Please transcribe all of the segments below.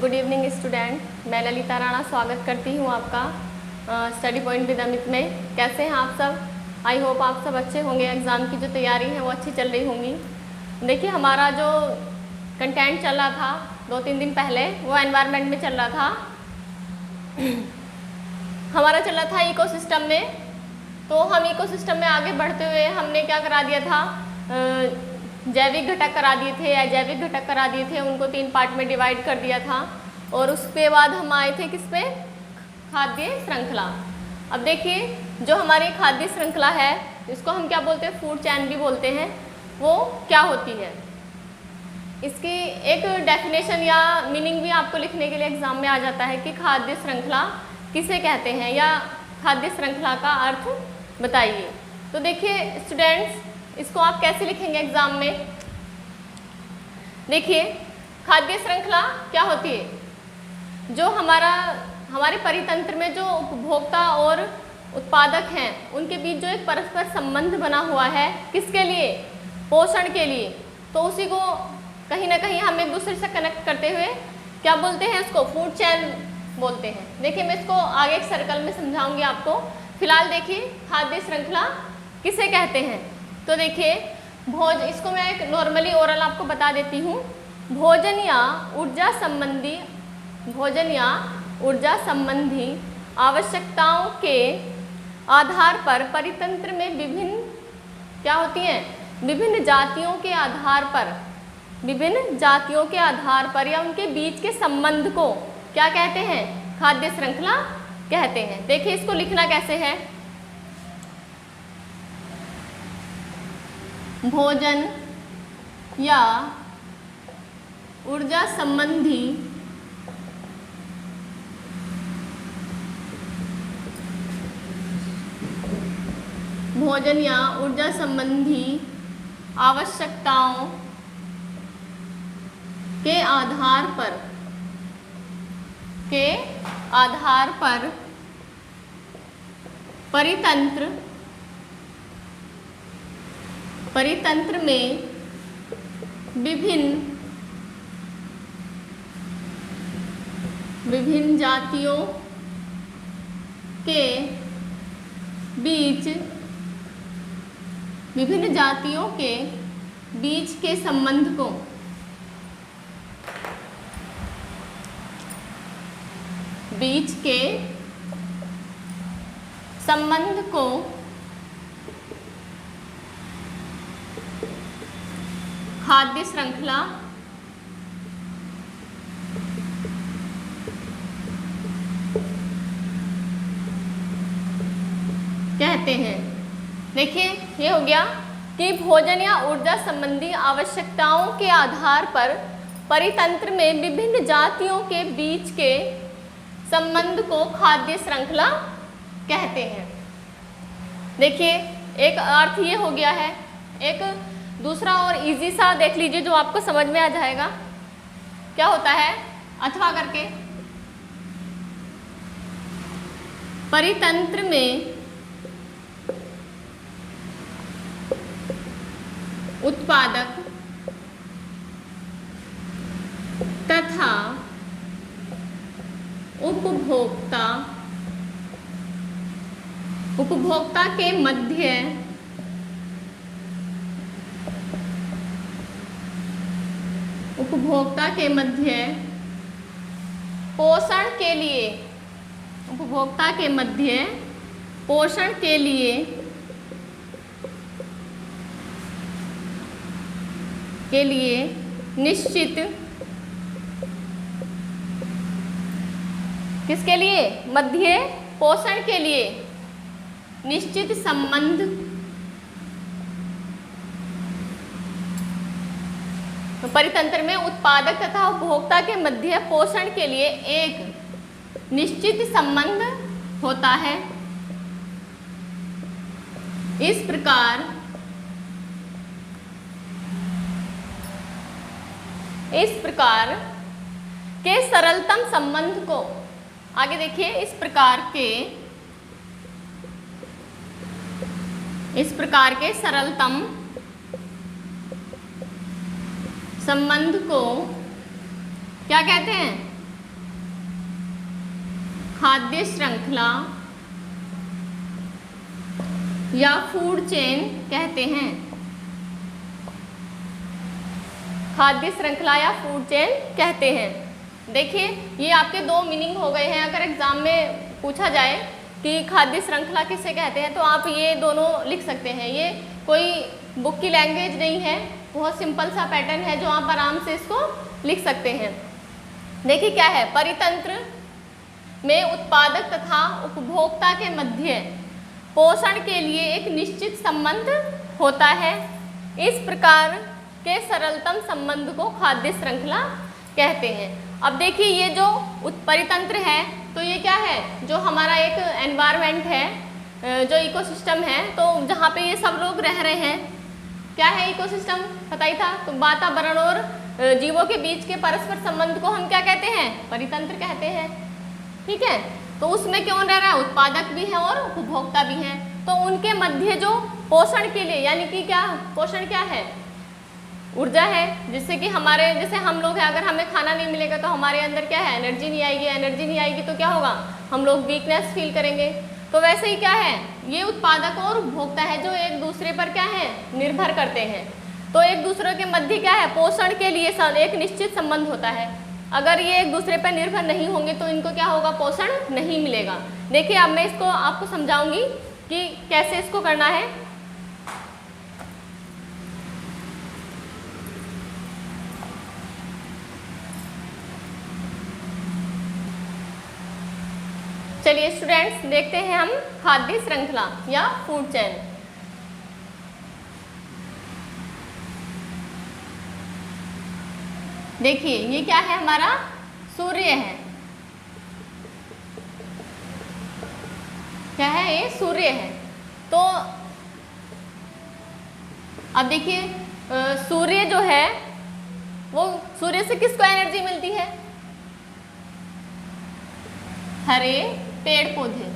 Good evening student, मैं ललिता राणा स्वागत करती हूँ आपका स्टडी पॉइंट विद अमित में। कैसे हैं आप सब? आई होप आप सब अच्छे होंगे। एग्ज़ाम की जो तैयारी है वो अच्छी चल रही होंगी। देखिए, हमारा जो कंटेंट चल रहा था 2-3 दिन पहले वो एनवायरनमेंट में चल रहा था। हमारा चल रहा था इकोसिस्टम में। तो हम इकोसिस्टम में आगे बढ़ते हुए हमने क्या करा दिया था, जैविक घटक करा दिए थे, अजैविक घटक करा दिए थे, उनको 3 पार्ट में डिवाइड कर दिया था। और उसके बाद हम आए थे किस पे? खाद्य श्रृंखला। अब देखिए, जो हमारी खाद्य श्रृंखला है, इसको हम क्या बोलते हैं? फूड चेन भी बोलते हैं। वो क्या होती है, इसकी एक डेफिनेशन या मीनिंग भी आपको लिखने के लिए एग्जाम में आ जाता है कि खाद्य श्रृंखला किसे कहते हैं या खाद्य श्रृंखला का अर्थ बताइए। तो देखिए स्टूडेंट्स, इसको आप कैसे लिखेंगे एग्जाम में? देखिए, खाद्य श्रृंखला क्या होती है? जो हमारे परितंत्र में जो उपभोक्ता और उत्पादक हैं उनके बीच जो एक परस्पर संबंध बना हुआ है, किसके लिए? पोषण के लिए। तो उसी को कहीं ना कहीं हम एक दूसरे से कनेक्ट करते हुए क्या बोलते हैं? उसको फूड चेन बोलते हैं। देखिए, मैं इसको आगे एक सर्कल में समझाऊंगी आपको। फिलहाल देखिए, खाद्य श्रृंखला किसे कहते हैं। तो देखिए, इसको मैं एक नॉर्मली ओरल आपको बता देती हूँ। भोजन या ऊर्जा संबंधी आवश्यकताओं के आधार पर परितंत्र में विभिन्न क्या होती हैं? विभिन्न जातियों के आधार पर या उनके बीच के संबंध को क्या कहते हैं? खाद्य श्रृंखला कहते हैं। देखिए, इसको लिखना कैसे है? भोजन या ऊर्जा संबंधी आवश्यकताओं के आधार पर परितंत्र में विभिन्न जातियों के बीच के संबंध को खाद्य श्रृंखला कहते हैं। देखिए, ये हो गया कि भोजन या ऊर्जा संबंधी आवश्यकताओं के आधार पर परितंत्र में विभिन्न जातियों के बीच के संबंध को खाद्य श्रृंखला कहते हैं। देखिए, एक अर्थ ये हो गया है। एक दूसरा और इजी सा देख लीजिए जो आपको समझ में आ जाएगा। क्या होता है? अथवा करके परितंत्र में उत्पादक तथा उपभोक्ता के मध्य पोषण के लिए निश्चित किसके लिए? मध्य पोषण के लिए निश्चित संबंध तो परितंत्र में उत्पादक तथा उपभोक्ता के मध्य पोषण के लिए एक निश्चित संबंध होता है। इस प्रकार के सरलतम संबंध को आगे देखिए। इस प्रकार के सरलतम संबंध को क्या कहते हैं? खाद्य श्रृंखला या फूड चेन कहते हैं। खाद्य श्रृंखला या फूड चेन कहते हैं। देखिए ये आपके दो मीनिंग हो गए हैं। अगर एग्जाम में पूछा जाए कि खाद्य श्रृंखला किसे कहते हैं तो आप ये दोनों लिख सकते हैं। ये कोई बुक की लैंग्वेज नहीं है, बहुत सिंपल सा पैटर्न है जो आप आराम से इसको लिख सकते हैं। देखिए क्या है, परितंत्र में उत्पादक तथा उपभोक्ता के मध्य पोषण के लिए एक निश्चित संबंध होता है। इस प्रकार के सरलतम संबंध को खाद्य श्रृंखला कहते हैं। अब देखिए ये जो परितंत्र है तो ये क्या है, जो हमारा एक एनवायरनमेंट है, जो इकोसिस्टम है, तो जहाँ पे ये सब लोग रह रहे हैं, क्या है इकोसिस्टम पता ही था। तो वातावरण और जीवों के बीच के परस्पर संबंध को हम क्या कहते हैं, परितंत्र कहते हैं। ठीक है, तो उसमें कौन रह रहा है, उत्पादक भी है और उपभोक्ता भी है। तो उनके मध्य जो पोषण के लिए, यानी कि क्या पोषण क्या है, ऊर्जा है, जिससे कि हमारे जैसे हम लोग हैं, अगर हमें खाना नहीं मिलेगा तो हमारे अंदर क्या है, एनर्जी नहीं आएगी। एनर्जी नहीं आएगी तो क्या होगा, हम लोग वीकनेस फील करेंगे। तो वैसे ही क्या है, ये उत्पादक और उपभोक्ता है जो एक दूसरे पर क्या है, निर्भर करते हैं। तो एक दूसरे के मध्य क्या है, पोषण के लिए एक निश्चित संबंध होता है। अगर ये एक दूसरे पर निर्भर नहीं होंगे तो इनको क्या होगा, पोषण नहीं मिलेगा। देखिए अब मैं इसको आपको समझाऊंगी कि कैसे इसको करना है। चलिए स्टूडेंट्स देखते हैं हम खाद्य श्रृंखला या फूड चेन। देखिए ये क्या है, हमारा सूर्य है। क्या है, ये सूर्य है। तो अब देखिए सूर्य जो है वो, सूर्य से किसको एनर्जी मिलती है, हरे पेड़ पौधे।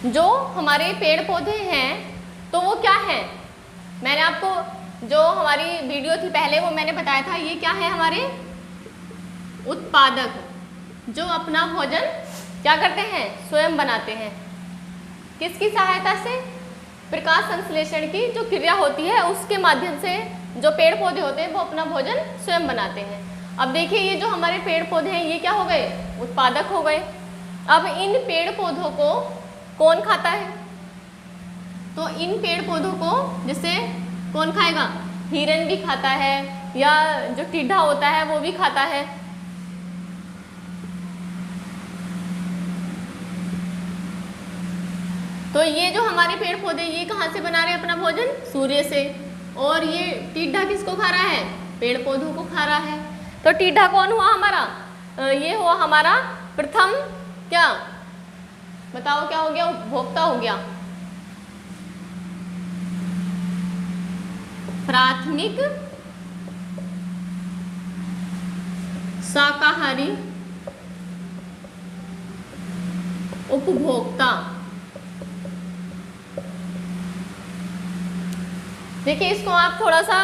जो हमारे पेड़ पौधे हैं तो वो क्या है, मैंने आपको जो हमारी वीडियो थी पहले वो मैंने बताया था, ये क्या है, हमारे उत्पादक जो अपना भोजन क्या करते हैं, स्वयं बनाते हैं। किसकी सहायता से, प्रकाश संश्लेषण की जो क्रिया होती है उसके माध्यम से जो पेड़ पौधे होते हैं वो अपना भोजन स्वयं बनाते हैं। अब देखिए ये जो हमारे पेड़ पौधे हैं ये क्या हो गए, उत्पादक हो गए। अब इन पेड़ पौधों को कौन खाता है, तो इन पेड़ पौधों को जैसे कौन खाएगा, हिरन भी खाता है, या जो टिड्ढा होता है वो भी खाता है। तो ये जो हमारे पेड़ पौधे ये कहाँ से बना रहे हैं अपना भोजन, सूर्य से। और ये टिड्ढा किसको खा रहा है, पेड़ पौधों को खा रहा है। तो टिड्ढा कौन हुआ हमारा, ये हुआ हमारा प्रथम, क्या बताओ क्या हो गया, उपभोक्ता हो गया। प्राथमिक शाकाहारी उपभोक्ता। देखिए इसको आप थोड़ा सा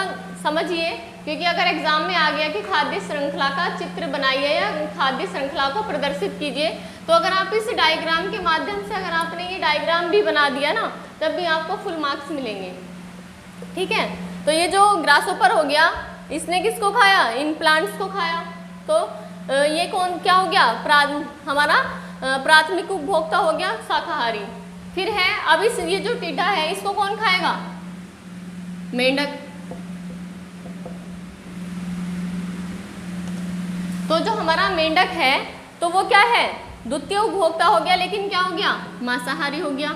समझिए, क्योंकि अगर एग्जाम में आ गया कि खाद्य श्रृंखला का चित्र बनाइए या खाद्य श्रृंखला को प्रदर्शित कीजिए, तो अगर आप इस डायग्राम के माध्यम से अगर आपने ये डायग्राम भी बना दिया ना, तब भी आपको फुल मार्क्स मिलेंगे। ठीक है, तो ये जो ग्रासहोपर हो गया, इसने किसको खाया, इन प्लांट्स को खाया। तो ये कौन क्या हो गया, हमारा प्राथमिक उपभोक्ता हो गया, शाकाहारी। फिर है अब इस ये जो टिड्ढा है इसको कौन खाएगा, मेंढक। तो जो हमारा मेंढक है तो वो क्या है, द्वितीय उपभोक्ता हो गया, लेकिन क्या हो गया, मांसाहारी हो गया।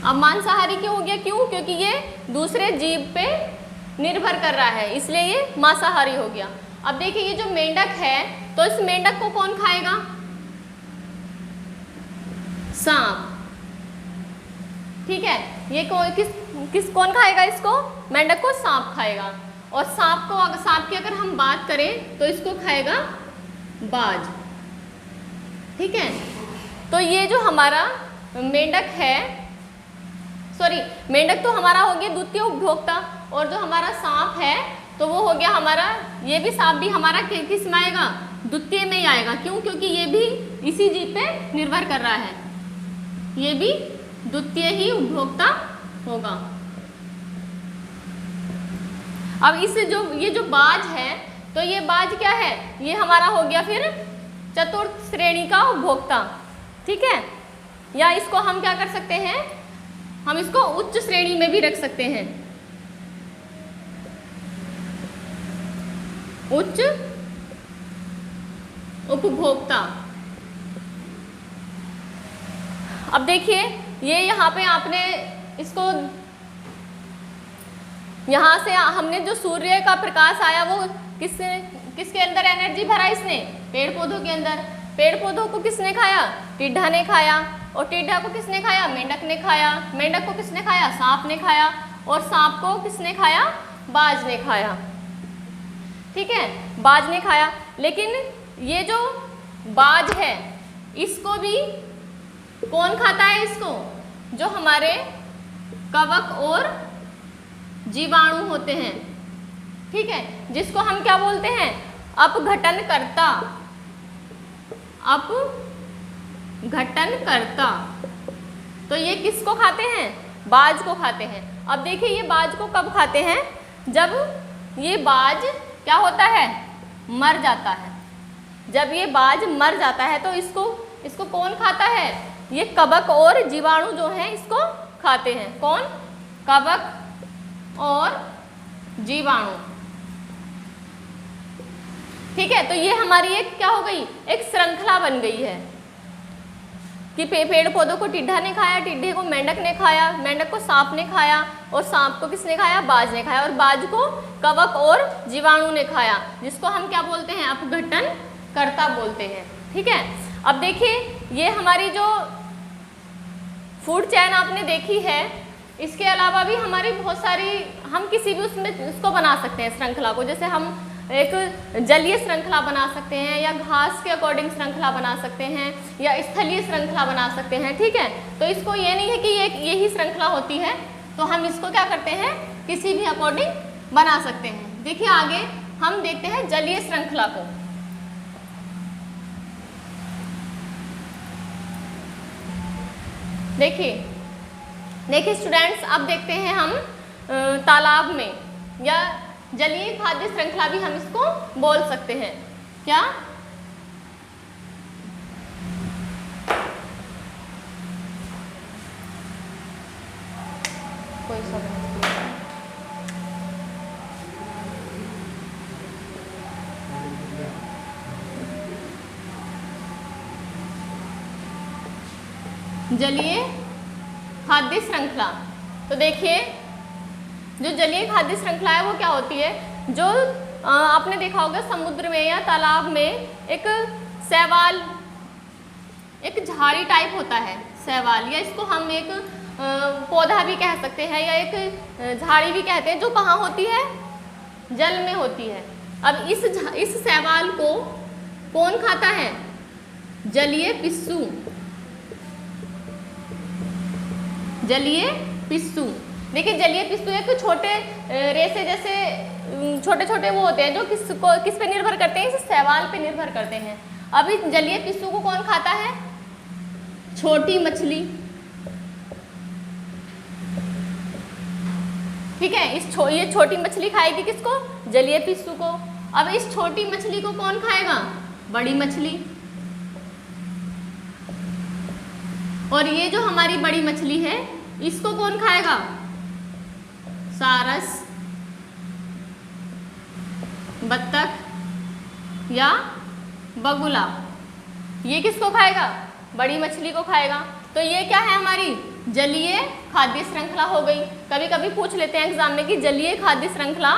अब मांसाहारी क्यों हो गया, क्यों, क्योंकि ये दूसरे जीव पे निर्भर कर रहा है, इसलिए ये मांसाहारी हो गया। अब देखिए ये जो मेंढक है तो इस मेंढक को कौन खाएगा, सांप। ठीक है, ये किस कौन खाएगा इसको, मेंढक को सांप खाएगा। और सांप की अगर हम बात करें तो इसको खाएगा बाज। ठीक है। तो ये जो हमारा मेंढक है, सॉरी मेंढक तो हमारा हो गया द्वितीय उपभोक्ता, और जो हमारा सांप है तो वो हो गया हमारा, ये भी सांप भी हमारा किस में आएगा, द्वितीय में ही आएगा। क्यों? क्योंकि ये भी इसी जीव पे निर्भर कर रहा है, ये भी द्वितीय ही उपभोक्ता होगा। अब इस जो ये जो बाज है, तो ये बाज क्या है, ये हमारा हो गया फिर चतुर्थ श्रेणी का उपभोक्ता, ठीक है। या इसको हम क्या कर सकते हैं, हम इसको उच्च श्रेणी में भी रख सकते हैं, उच्च उपभोक्ता। अब देखिए ये यहाँ पे आपने इसको, यहाँ से हमने जो सूर्य का प्रकाश आया वो किसके अंदर एनर्जी भरा, इसने पेड़ पौधों के अंदर। पेड़ पौधों को किसने खाया, टिड्ढा ने खाया, और टिड्ढा को किसने खाया, मेंढक ने खाया। मेंढक को किसने खाया, सांप ने खाया, और सांप को किसने खाया, बाज ने खाया, ठीक है, बाज ने खाया। लेकिन ये जो बाज है इसको भी कौन खाता है, इसको जो हमारे कवक और जीवाणु होते हैं, ठीक है, जिसको हम क्या बोलते हैं, अपघटनकर्ता, अपघटनकर्ता। तो ये किसको खाते हैं, बाज को खाते हैं। अब देखिए ये बाज को कब खाते हैं, जब ये बाज क्या होता है, मर जाता है। जब ये बाज मर जाता है तो इसको कौन खाता है, ये कवक और जीवाणु जो हैं इसको खाते हैं। कौन, कवक और जीवाणु, ठीक है। तो ये हमारी एक क्या हो गई, एक श्रृंखला बन गई है कि पेड़ पौधों को टिड्ढा ने खाया, टिड्ढे को मेंढक ने खाया, मेंढक को सांप ने खाया, और सांप को किसने खाया, बाज ने खाया, और बाज को कवक और जीवाणु ने खाया, जिसको हम क्या बोलते हैं, अपघटनकर्ता बोलते हैं, ठीक है। अब देखिए ये हमारी जो फूड चेन आपने देखी है, इसके अलावा भी हमारी बहुत सारी, हम किसी भी उसमें उसको बना सकते हैं श्रृंखला को। जैसे हम एक जलीय श्रृंखला बना सकते हैं, या घास के अकॉर्डिंग श्रृंखला बना सकते हैं, या स्थलीय श्रृंखला बना सकते हैं, ठीक है। तो इसको ये नहीं है कि यही श्रृंखला होती है, तो हम इसको क्या करते हैं, किसी भी अकॉर्डिंग बना सकते हैं। देखिए आगे हम देखते हैं जलीय श्रृंखला को। देखिए स्टूडेंट्स, अब देखते हैं हम तालाब में, या जलीय खाद्य श्रृंखला भी हम इसको बोल सकते हैं। क्या, कोई समझ जलीय खाद्य श्रृंखला। तो देखिए जो जलीय खाद्य श्रृंखला है वो क्या होती है, जो आपने देखा होगा समुद्र में या तालाब में एक शैवाल, एक झाड़ी टाइप होता है शैवाल, या इसको हम एक पौधा भी कह सकते हैं, या एक झाड़ी भी कहते हैं, जो कहाँ होती है, जल में होती है। अब इस शैवाल को कौन खाता है, जलीय पिस्सू, जलीय पिस्सू। देखिए जलीय पिस्सू एक छोटे रेसे जैसे छोटे छोटे वो होते हैं, जो किस पे निर्भर करते हैं, इस शैवाल पे निर्भर करते हैं। अब इस जलीय पिस्सू को कौन खाता है, छोटी मछली, ठीक है। ये छोटी मछली खाएगी किसको, जलीय पिस्सू को। अब इस छोटी मछली को कौन खाएगा, बड़ी मछली। और ये जो हमारी बड़ी मछली है इसको कौन खाएगा, सारस, बत्तख या बगुला। ये किसको खाएगा, बड़ी मछली को खाएगा। तो ये क्या है, हमारी जलीय खाद्य श्रृंखला हो गई। कभी कभी पूछ लेते हैं एग्जाम में कि जलीय खाद्य श्रृंखला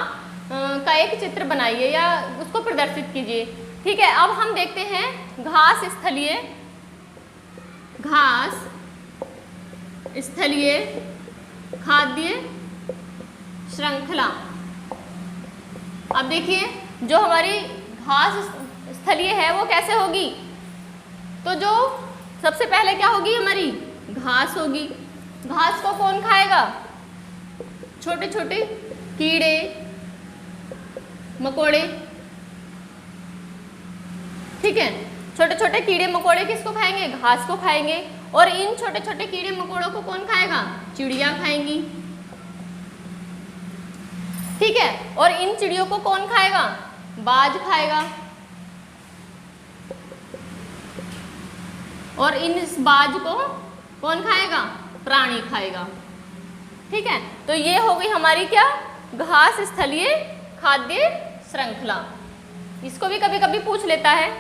का एक चित्र बनाइए या उसको प्रदर्शित कीजिए, ठीक है। अब हम देखते हैं घास स्थलीय खाद्य श्रृंखला। अब देखिए जो हमारी घास स्थलीय है वो कैसे होगी, तो जो सबसे पहले क्या होगी हमारी घास होगी। घास को कौन खाएगा? छोटे छोटे कीड़े मकोड़े, ठीक है। छोटे छोटे कीड़े मकोड़े किसको खाएंगे? घास को खाएंगे। और इन छोटे छोटे कीड़े मकोड़ों को कौन खाएगा? चिड़िया खाएंगी, ठीक है। और इन चिड़ियों को कौन खाएगा? बाज खाएगा। और इस बाज को कौन खाएगा? प्राणी खाएगा, ठीक है। तो ये हो गई हमारी क्या? घास स्थलीय खाद्य श्रृंखला। इसको भी कभी कभी पूछ लेता है।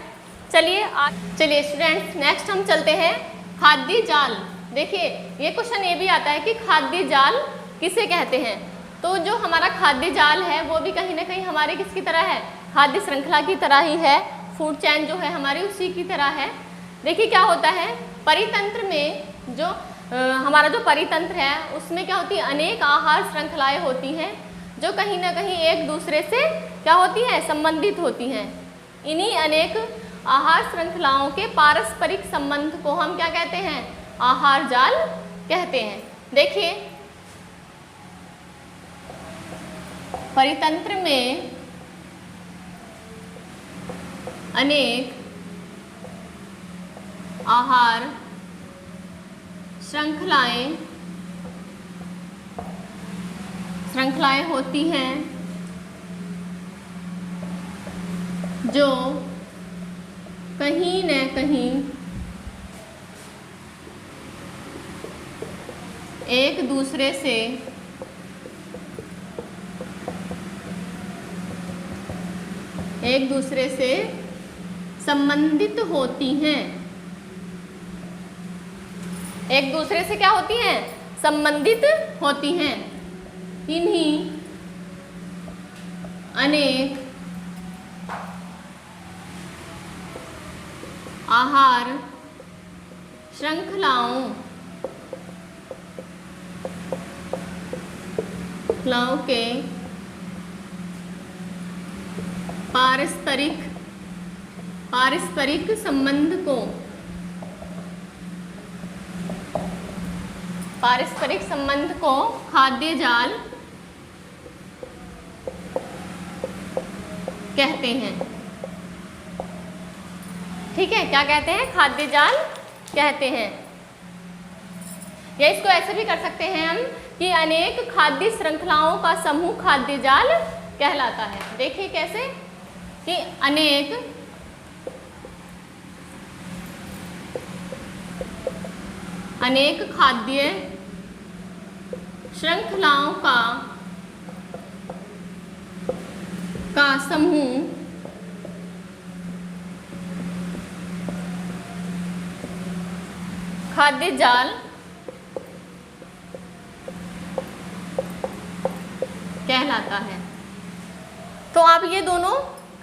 चलिए स्टूडेंट्स, नेक्स्ट हम चलते हैं खाद्य जाल। देखिए ये क्वेश्चन ये भी आता है कि खाद्य जाल किसे कहते हैं। तो जो हमारा खाद्य जाल है वो भी कहीं ना कहीं हमारे किसकी तरह है? खाद्य श्रृंखला की तरह ही है। फूड चेन जो है हमारी उसी की तरह है। देखिए क्या होता है, परितंत्र में जो हमारा जो परितंत्र है उसमें क्या होती है? अनेक आहार श्रृंखलाएं होती हैं जो कहीं ना कहीं एक दूसरे से क्या होती हैं? संबंधित होती हैं। इन्हीं अनेक आहार श्रृंखलाओं के पारस्परिक संबंध को हम क्या कहते हैं? आहार जाल कहते हैं। देखिए परितंत्र में अनेक आहार श्रृंखलाएं होती हैं जो कहीं न कहीं एक दूसरे से संबंधित होती हैं। एक दूसरे से क्या होती हैं? संबंधित होती हैं। इन्हीं अनेक आहार श्रृंखलाओं के पारस्परिक संबंध को खाद्य जाल कहते हैं, ठीक है। क्या कहते हैं? खाद्य जाल कहते हैं। या इसको ऐसे भी कर सकते हैं हम कि अनेक खाद्य श्रृंखलाओं का समूह खाद्य जाल कहलाता है। देखिए कैसे कि अनेक खाद्य श्रृंखलाओं का समूह खाद्य जाल कहलाता है। तो आप ये दोनों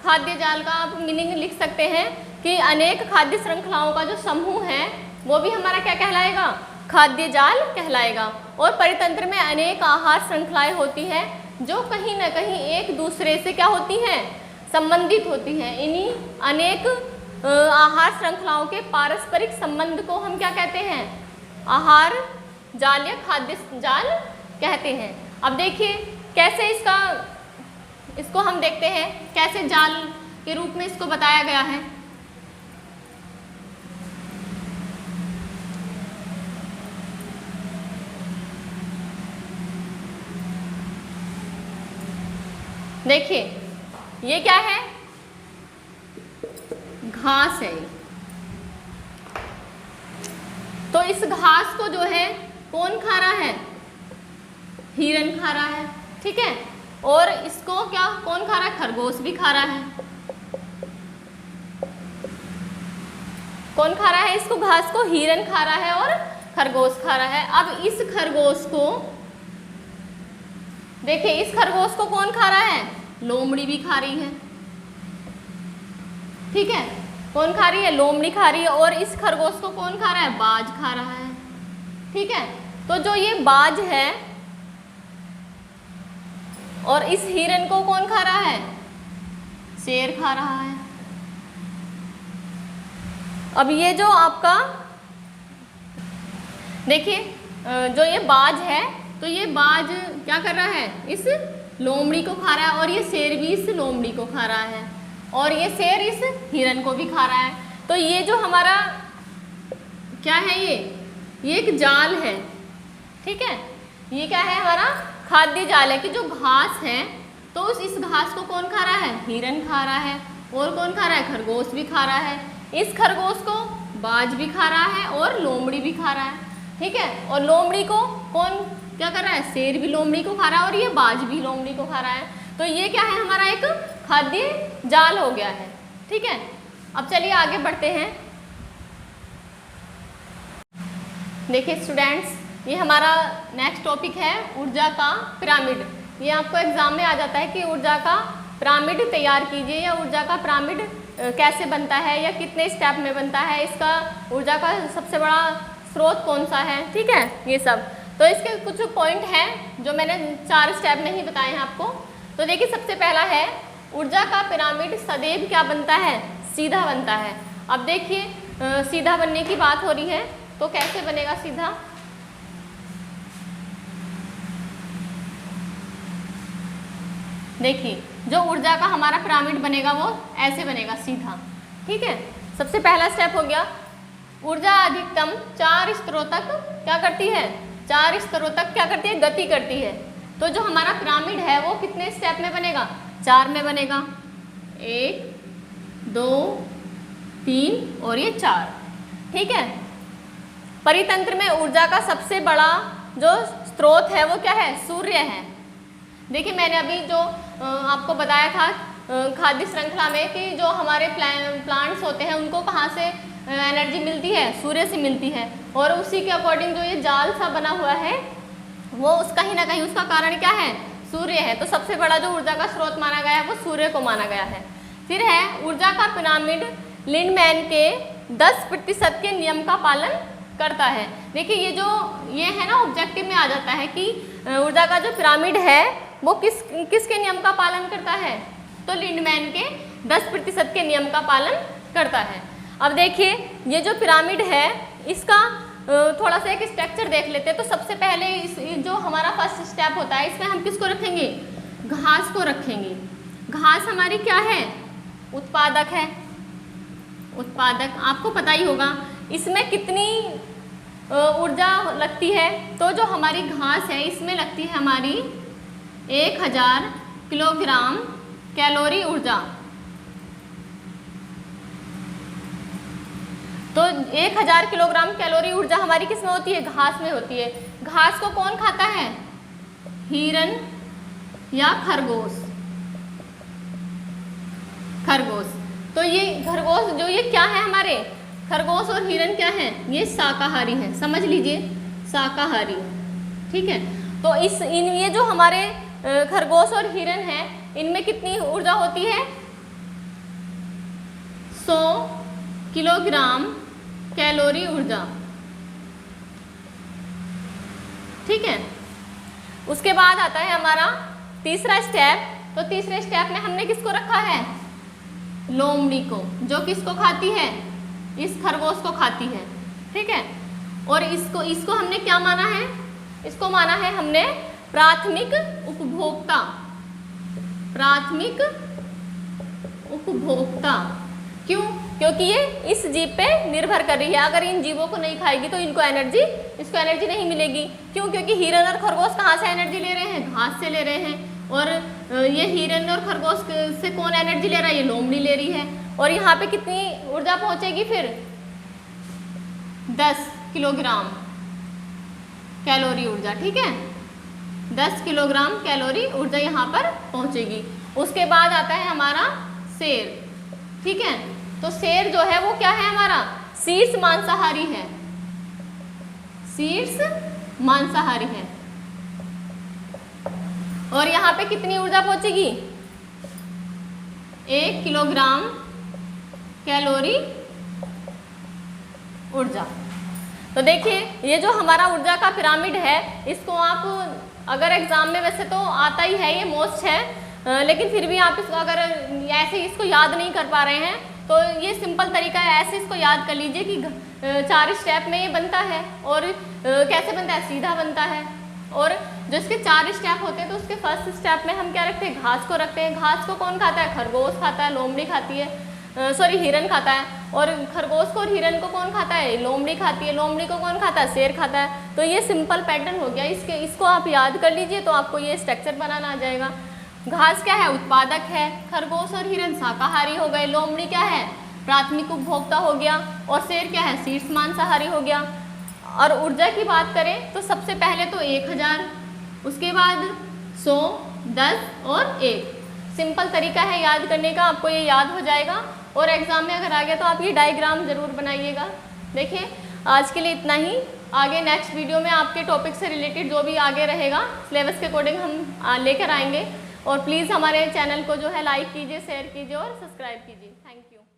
खाद्य जाल का आप मीनिंग लिख सकते हैं कि अनेक खाद्य श्रृंखलाओं का जो समूह है वो भी हमारा क्या कहलाएगा? खाद्य जाल कहलाएगा। और परितंत्र में अनेक आहार श्रृंखलाएं होती हैं जो कहीं ना कहीं एक दूसरे से क्या होती हैं? संबंधित होती हैं। इन्हीं अनेक आहार श्रृंखलाओं के पारस्परिक संबंध को हम क्या कहते हैं? आहार जाल या खाद्य जाल कहते हैं। अब देखिए कैसे इसको हम देखते हैं कैसे जाल के रूप में इसको बताया गया है। देखिए ये क्या है? घास है। तो इस घास को जो है कौन खा रहा है? हिरन खा रहा है, ठीक है। और इसको क्या कौन खा रहा है? खरगोश भी खा रहा है। कौन खा रहा है इसको? घास को हिरन खा रहा है और खरगोश खा रहा है। अब इस खरगोश को देखिए, इस खरगोश को कौन खा रहा है? लोमड़ी भी खा रही है, ठीक है। कौन खा रही है? लोमड़ी खा रही है। और इस खरगोश को कौन खा रहा है? बाज खा रहा है, ठीक है। तो जो ये बाज है और इस हिरन को कौन खा रहा है? शेर खा रहा है। अब ये जो आपका देखिए जो ये बाज है, तो ये बाज क्या कर रहा है, इस लोमड़ी को खा रहा है, और ये शेर भी इस लोमड़ी को खा रहा है, और ये शेर इस हिरन को भी खा रहा है। तो ये जो हमारा क्या है, ये एक जाल है, ठीक है। ये क्या है, हमारा खाद्य जाल है कि जो घास है, तो इस घास को कौन खा रहा है, हिरन खा रहा है, और कौन खा रहा है, खरगोश भी खा रहा है। इस खरगोश को बाज भी खा रहा है और लोमड़ी भी खा रहा है, ठीक है। और लोमड़ी को कौन क्या कर रहा है, शेर भी लोमड़ी को खा रहा है, और ये बाज भी लोमड़ी को खा रहा है। तो ये क्या है, हमारा एक खाद्य जाल हो गया है, ठीक है। अब चलिए आगे बढ़ते हैं। देखिए स्टूडेंट्स, ये हमारा नेक्स्ट टॉपिक है ऊर्जा का पिरामिड। ये आपको एग्जाम में आ जाता है कि ऊर्जा का पिरामिड तैयार कीजिए, या ऊर्जा का पिरामिड कैसे बनता है, या कितने स्टेप में बनता है, इसका ऊर्जा का सबसे बड़ा स्रोत कौन सा है, ठीक है, ये सब। तो इसके कुछ पॉइंट हैं जो मैंने 4 स्टेप में ही बताए हैं आपको। तो देखिए सबसे पहला है, ऊर्जा का पिरामिड सदैव क्या बनता है, सीधा बनता है। अब देखिए सीधा बनने की बात हो रही है, तो कैसे बनेगा सीधा। देखिए जो ऊर्जा का हमारा पिरामिड बनेगा वो ऐसे बनेगा सीधा, ठीक है। सबसे पहला स्टेप हो गया, ऊर्जा अधिकतम 4 स्तरों तक क्या करती है, 4 स्तरों तक क्या करती है, गति करती है। तो जो हमारा पिरामिड है वो कितने स्टेप में बनेगा, 4 में बनेगा, 1 2 3 और ये 4, ठीक है। परितंत्र में ऊर्जा का सबसे बड़ा जो स्रोत है वो क्या है, सूर्य है। देखिए मैंने अभी जो आपको बताया था खाद्य श्रृंखला में कि जो हमारे प्लांट्स होते हैं उनको कहाँ से एनर्जी मिलती है, सूर्य से मिलती है। और उसी के अकॉर्डिंग जो ये जाल सा बना हुआ है वो उसका ही ना कहीं उसका कारण क्या है, सूर्य है। तो सबसे बड़ा जो ऊर्जा का स्रोत माना गया है वो सूर्य को माना गया है। फिर है ऊर्जा का पिरामिड लिंडमैन के 10% के नियम का पालन करता है। देखिए ये है ना ऑब्जेक्टिव में आ जाता है कि ऊर्जा का जो पिरामिड है वो किसके नियम का पालन करता है, तो लिंडमैन के 10% के नियम का पालन करता है। अब देखिए ये जो पिरामिड है इसका थोड़ा सा एक स्ट्रक्चर देख लेते हैं। तो सबसे पहले जो हमारा फर्स्ट स्टेप होता है इसमें हम किसको रखेंगे, घास को रखेंगे। घास हमारी क्या है, उत्पादक है, उत्पादक आपको पता ही होगा। इसमें कितनी ऊर्जा लगती है, तो जो हमारी घास है इसमें लगती है हमारी 1000 किलोग्राम कैलोरी ऊर्जा। तो 1000 किलोग्राम कैलोरी ऊर्जा हमारी किस में होती है, घास में होती है। घास को कौन खाता है, हिरन या खरगोश, खरगोश। तो ये खरगोश जो ये क्या है, हमारे खरगोश और हिरन क्या है, ये शाकाहारी है, समझ लीजिए शाकाहारी, ठीक है। तो ये जो हमारे खरगोश और हिरन है इनमें कितनी ऊर्जा होती है, 100 किलोग्राम कैलोरी ऊर्जा, ठीक है। उसके बाद आता है हमारा तीसरा स्टेप। तो तीसरे स्टेप में हमने किसको रखा है, लोमड़ी को, जो किसको खाती है, इस खरगोश को खाती है, ठीक है। और इसको हमने क्या माना है, इसको माना है हमने प्राथमिक उपभोक्ता, प्राथमिक उपभोक्ता। क्यों, क्योंकि ये इस जीव पे निर्भर कर रही है। अगर इन जीवों को नहीं खाएगी तो इसको एनर्जी नहीं मिलेगी। क्यों, क्योंकि हिरन और खरगोश कहाँ से एनर्जी ले रहे हैं, घास से ले रहे हैं। और ये हिरन और खरगोश से कौन एनर्जी ले रहा है, ये लोमड़ी ले रही है। और यहाँ पे कितनी ऊर्जा पहुँचेगी फिर, 10 किलोग्राम कैलोरी ऊर्जा, ठीक है। 10 किलोग्राम कैलोरी ऊर्जा यहाँ पर पहुँचेगी। उसके बाद आता है हमारा शेर, ठीक है। तो शेर जो है वो क्या है, हमारा शीर्ष मांसाहारी है, शीर्ष मांसाहारी है। और यहाँ पे कितनी ऊर्जा पहुँचेगी, 1 किलोग्राम कैलोरी ऊर्जा। तो देखिए ये जो हमारा ऊर्जा का पिरामिड है इसको आप अगर एग्जाम में, वैसे तो आता ही है, ये मोस्ट है, लेकिन फिर भी आप इसको अगर ऐसे इसको याद नहीं कर पा रहे हैं तो ये सिंपल तरीका है, ऐसे इसको याद कर लीजिए कि 4 स्टेप में ये बनता है। और कैसे बनता है, सीधा बनता है। और जो इसके 4 स्टेप होते हैं तो उसके फर्स्ट स्टेप में हम क्या रखते हैं, घास को रखते हैं। घास को कौन खाता है, खरगोश खाता है, लोमड़ी खाती है, सॉरी हिरन खाता है। और खरगोश को और हिरन को कौन खाता है, लोमड़ी खाती है। लोमड़ी को कौन खाता है, शेर खाता है। तो ये सिंपल पैटर्न हो गया, इसको आप याद कर लीजिए तो आपको ये स्ट्रक्चर बनाना आ जाएगा। घास क्या है, उत्पादक है। खरगोश और हिरन शाकाहारी हो गए। लोमड़ी क्या है, प्राथमिक उपभोक्ता हो गया। और शेर क्या है, शीर्ष मांसाहारी हो गया। और ऊर्जा की बात करें तो सबसे पहले तो 1000, उसके बाद 100, 10 और 1। सिंपल तरीका है याद करने का, आपको ये याद हो जाएगा। और एग्जाम में अगर आ गया तो आप ये डायग्राम ज़रूर बनाइएगा। देखिए आज के लिए इतना ही। आगे नेक्स्ट वीडियो में आपके टॉपिक से रिलेटेड जो भी आगे रहेगा सिलेबस के अकॉर्डिंग हम लेकर आएंगे। और प्लीज़ हमारे चैनल को जो है लाइक कीजिए, शेयर कीजिए और सब्सक्राइब कीजिए। Thank you.